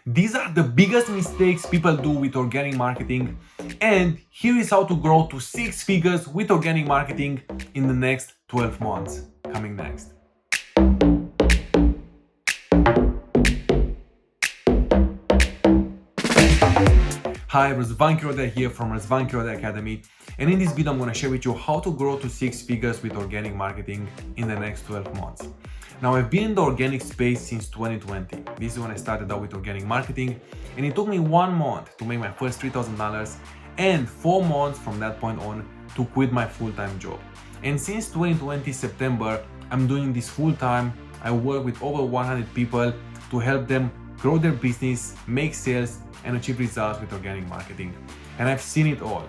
These are the biggest mistakes people do with organic marketing, and here is how to grow to 6 figures with organic marketing in the next 12 months. Coming next. Hi, Razvan Chirodea here from Razvan Chirodea Academy, and in this video I'm going to share with you how to grow to 6 figures with organic marketing in the next 12 months. Now, I've been in the organic space since 2020. This is when I started out with organic marketing, and it took me 1 month to make my first $3,000 and 4 months from that point on to quit my full-time job. And since 2020 September, I'm doing this full-time. I work with over 100 people to help them grow their business, make sales, and achieve results with organic marketing. And I've seen it all.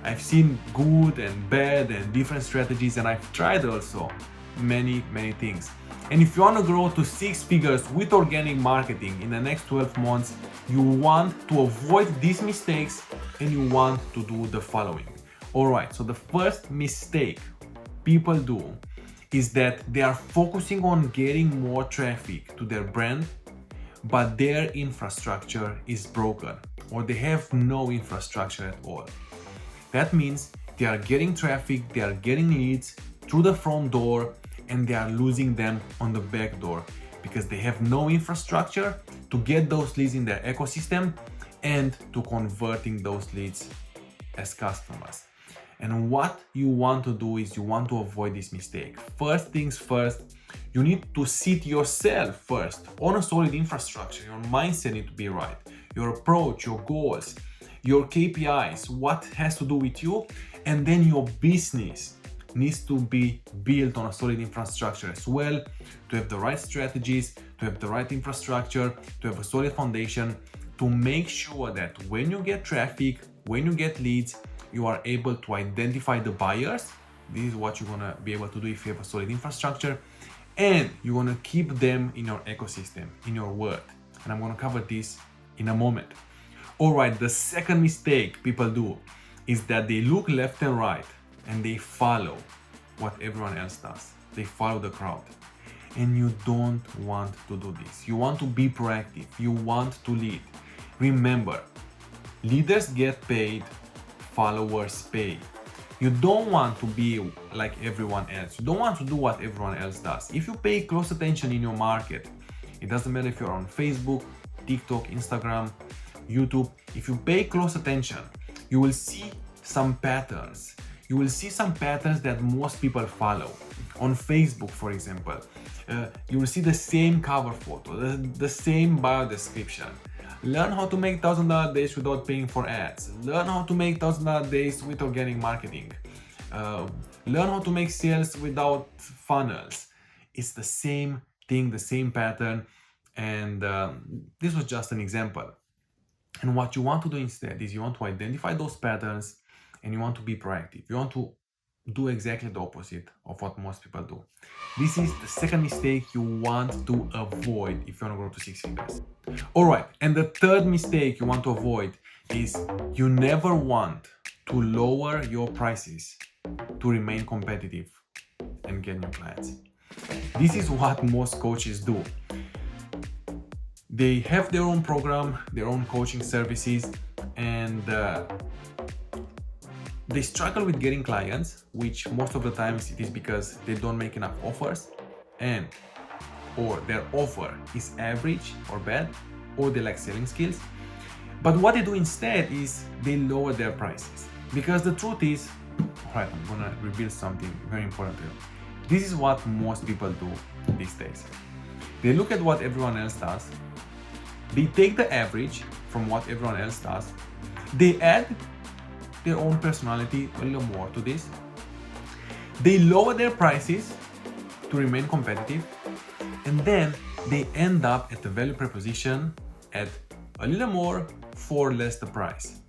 I've seen good and bad and different strategies, and I've tried also many things. And if you want to grow to 6 figures with organic marketing in the next 12 months, you want to avoid these mistakes and you want to do the following. Alright, so the first mistake people do is that they are focusing on getting more traffic to their brand, but their infrastructure is broken or they have no infrastructure at all. That means they are getting traffic, they are getting leads through the front door, and they are losing them on the back door because they have no infrastructure to get those leads in their ecosystem and to converting those leads as customers. And what you want to do is you want to avoid this mistake. First things first, you need to sit yourself first on a solid infrastructure. Your mindset needs to be right. Your approach, your goals, your KPIs, what has to do with you, and then your business needs to be built on a solid infrastructure as well, to have the right strategies, to have the right infrastructure, to have a solid foundation, to make sure that when you get traffic, when you get leads, you are able to identify the buyers. This is what you're gonna be able to do if you have a solid infrastructure, and you're gonna keep them in your ecosystem, in your world. And I'm gonna cover this in a moment. All right, the second mistake people do is that they look left and right and they follow what everyone else does. They follow the crowd. And you don't want to do this. You want to be proactive. You want to lead. Remember, leaders get paid, followers pay. You don't want to be like everyone else. You don't want to do what everyone else does. If you pay close attention in your market, it doesn't matter if you're on Facebook, TikTok, Instagram, YouTube, if you pay close attention, you will see some patterns. You will see some patterns that most people follow. On Facebook, for example, you will see the same cover photo, the same bio description. Learn how to make $1,000 days without paying for ads. Learn how to make $1,000 days with organic marketing. Learn how to make sales without funnels. It's the same thing, the same pattern. And this was just an example. And what you want to do instead is you want to identify those patterns and you want to be proactive. You want to do exactly the opposite of what most people do. This is the second mistake you want to avoid if you want to grow to 6 figures. All right, and the third mistake you want to avoid is you never want to lower your prices to remain competitive and get new clients. This is what most coaches do. They have their own program, their own coaching services, and they struggle with getting clients, which most of the times it is because they don't make enough offers, and or their offer is average or bad, or they lack selling skills. But what they do instead is they lower their prices. Because the truth is, alright, I'm gonna reveal something very important to you. This is what most people do these days. They look at what everyone else does, they take the average from what everyone else does, they add their own personality a little more to this, they lower their prices to remain competitive, and then they end up at the value proposition at a little more for less the price.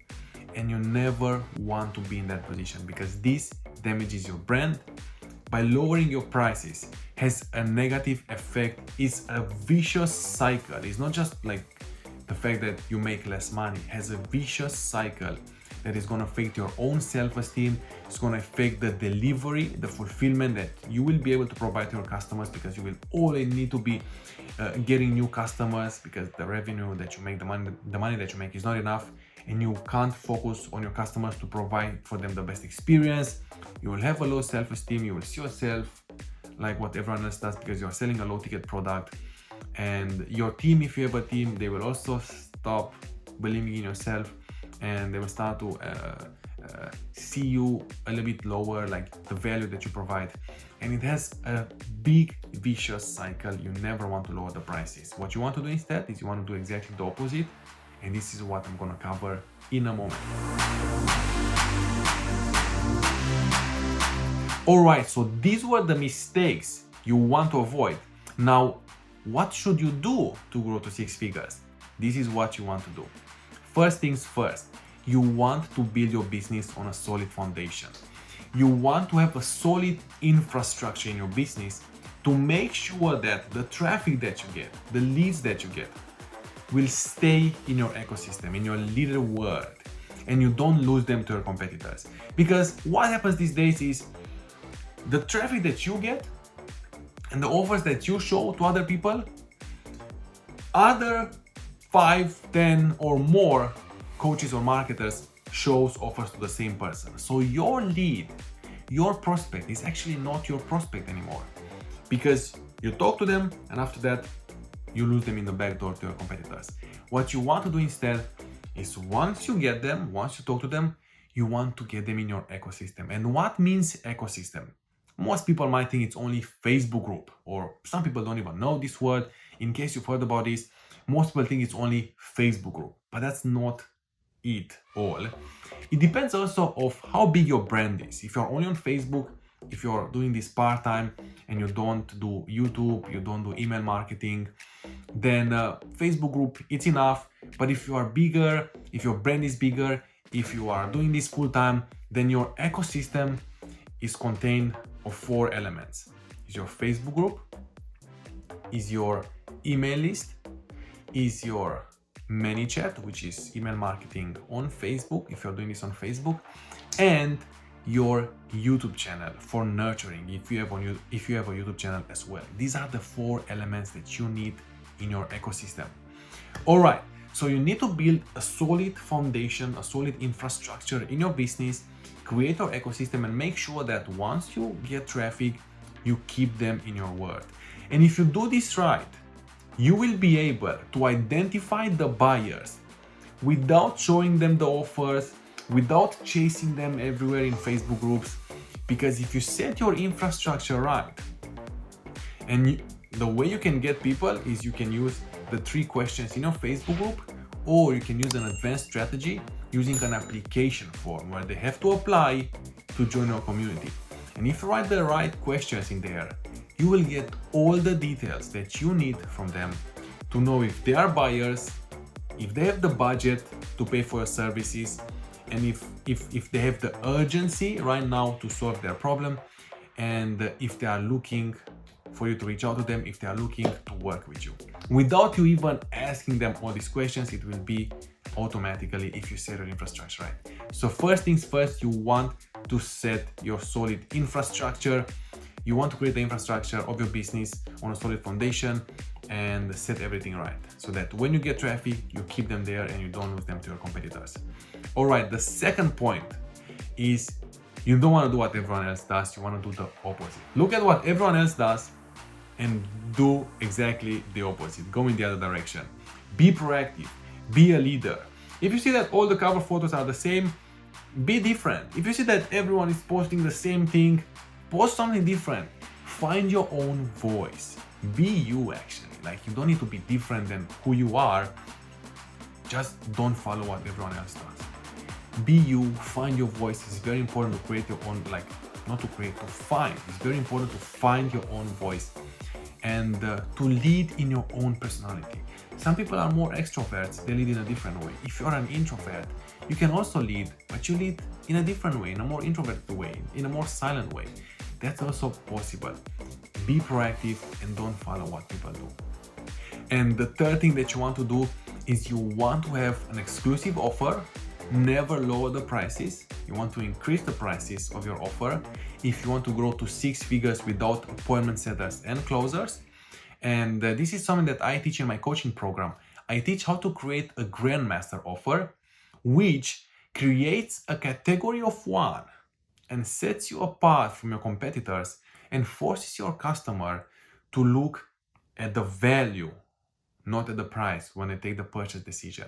And you never want to be in that position because this damages your brand. By lowering your prices has a negative effect. It's a vicious cycle. It's not just like the fact that you make less money. It has a vicious cycle that is going to affect your own self-esteem. It's going to affect the delivery, the fulfillment that you will be able to provide to your customers, because you will always need to be getting new customers, because the revenue that you make, the money that you make is not enough, and you can't focus on your customers to provide for them the best experience. You will have a low self-esteem. You will see yourself like what everyone else does, because you're selling a low ticket product. And your team, if you have a team, they will also stop believing in yourself, and they will start to see you a little bit lower, like the value that you provide. And it has a big vicious cycle. You never want to lower the prices. What you want to do instead is you want to do exactly the opposite. And this is what I'm going to cover in a moment. All right, so these were the mistakes you want to avoid. Now, what should you do to grow to 6 figures? This is what you want to do. First things first, you want to build your business on a solid foundation. You want to have a solid infrastructure in your business to make sure that the traffic that you get, the leads that you get, will stay in your ecosystem, in your little world, and you don't lose them to your competitors. Because what happens these days is the traffic that you get and the offers that you show to other people, other 5, 10 or more coaches or marketers shows offers to the same person. So your lead, your prospect is actually not your prospect anymore, because you talk to them and after that you lose them in the back door to your competitors. What you want to do instead is, once you get them, once you talk to them, you want to get them in your ecosystem. And what means ecosystem? Most people might think it's only Facebook group, or some people don't even know this word. In case you've heard about this, most people think it's only Facebook group, but that's not it all. It depends also of how big your brand is. If you're only on Facebook, if you're doing this part-time and you don't do YouTube, you don't do email marketing, then Facebook group, it's enough. But if you are bigger, if your brand is bigger, if you are doing this full-time, then your ecosystem is contained of 4 elements. Is your Facebook group, is your email list, is your ManyChat, which is email marketing on Facebook, if you're doing this on Facebook, and your YouTube channel for nurturing, if you have a YouTube channel as well. These are the 4 elements that you need in your ecosystem. All right, so you need to build a solid foundation, a solid infrastructure in your business, create your ecosystem, and make sure that once you get traffic, you keep them in your world. And if you do this right, you will be able to identify the buyers without showing them the offers, without chasing them everywhere in Facebook groups. Because if you set your infrastructure right, and the way you can get people is you can use the 3 questions in your Facebook group, or you can use an advanced strategy using an application form where they have to apply to join your community. And if you write the right questions in there, you will get all the details that you need from them to know if they are buyers, if they have the budget to pay for your services, and if they have the urgency right now to solve their problem, and if they are looking for you to reach out to them, if they are looking to work with you. Without you even asking them all these questions, it will be automatically if you set your infrastructure right. So first things first, you want to set your solid infrastructure. You want to create the infrastructure of your business on a solid foundation and set everything right, so that when you get traffic, you keep them there and you don't lose them to your competitors. All right, the second point is you don't want to do what everyone else does. You want to do the opposite. Look at what everyone else does and do exactly the opposite. Go in the other direction. Be proactive. Be a leader. If you see that all the cover photos are the same, be different. If you see that everyone is posting the same thing, post something different. Find your own voice. Be you, actually. Like, you don't need to be different than who you are. Just don't follow what everyone else does. Be you, find your voice. It's very important to create your own, not to create, to find. It's very important to find your own voice and to lead in your own personality. Some people are more extroverts, they lead in a different way. If you're an introvert, you can also lead, but you lead in a different way, in a more introverted way, in a more silent way. That's also possible. Be proactive and don't follow what people do. And the third thing that you want to do is you want to have an exclusive offer never lower the prices. You want to increase the prices of your offer if you want to grow to 6 figures without appointment setters and closers. And this is something that I teach in my coaching program. I teach how to create a grandmaster offer, which creates a category of one and sets you apart from your competitors and forces your customer to look at the value, not at the price, when they take the purchase decision.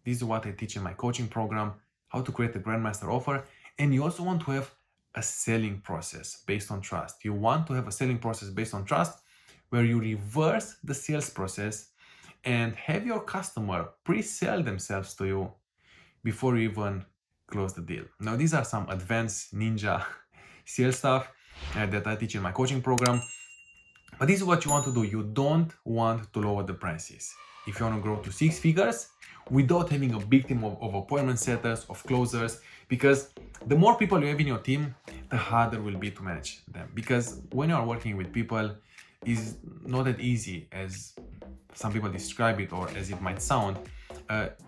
This is what I teach in my coaching program, how to create a grandmaster offer. And you also want to have a selling process based on trust. You want to have a selling process based on trust where you reverse the sales process and have your customer pre-sell themselves to you before you even close the deal. Now, these are some advanced ninja sales stuff that I teach in my coaching program. But this is what you want to do. You don't want to lower the prices. If you want to grow to 6 figures without having a big team of appointment setters, of closers, because the more people you have in your team, the harder it will be to manage them. Because when you are working with people, it's not that easy as some people describe it or as it might sound.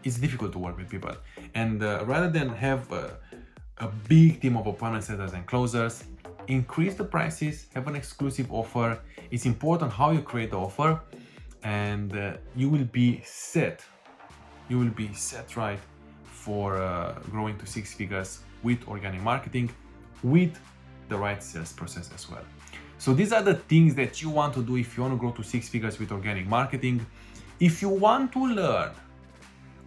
It's difficult to work with people. And rather than have a big team of appointment setters and closers, increase the prices, have an exclusive offer. It's important how you create the offer, and you will be set. You will be set right for growing to 6 figures with organic marketing, with the right sales process as well. So these are the things that you want to do if you want to grow to 6 figures with organic marketing. If you want to learn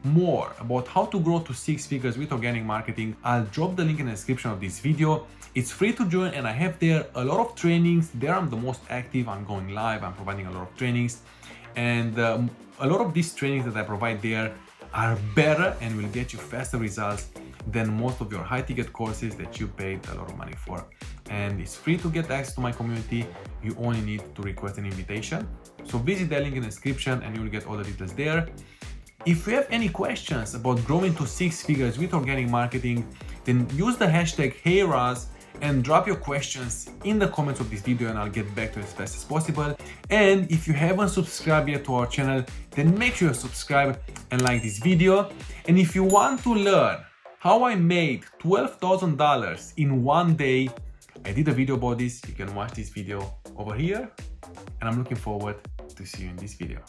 more about how to grow to 6 figures with organic marketing, I'll drop the link in the description of this video. It's free to join, and I have there a lot of trainings. There I'm the most active. I'm going live. I'm providing a lot of trainings, and a lot of these trainings that I provide there are better and will get you faster results than most of your high ticket courses that you paid a lot of money for. And it's free to get access to my community. You only need to request an invitation. So visit the link in the description and you'll get all the details there. If you have any questions about growing to 6 figures with organic marketing, then use the hashtag HeyRaz and drop your questions in the comments of this video and I'll get back to you as fast as possible. And if you haven't subscribed yet to our channel, then make sure you subscribe and like this video. And if you want to learn how I made $12,000 in one day, I did a video about this. You can watch this video over here, and I'm looking forward to see you in this video.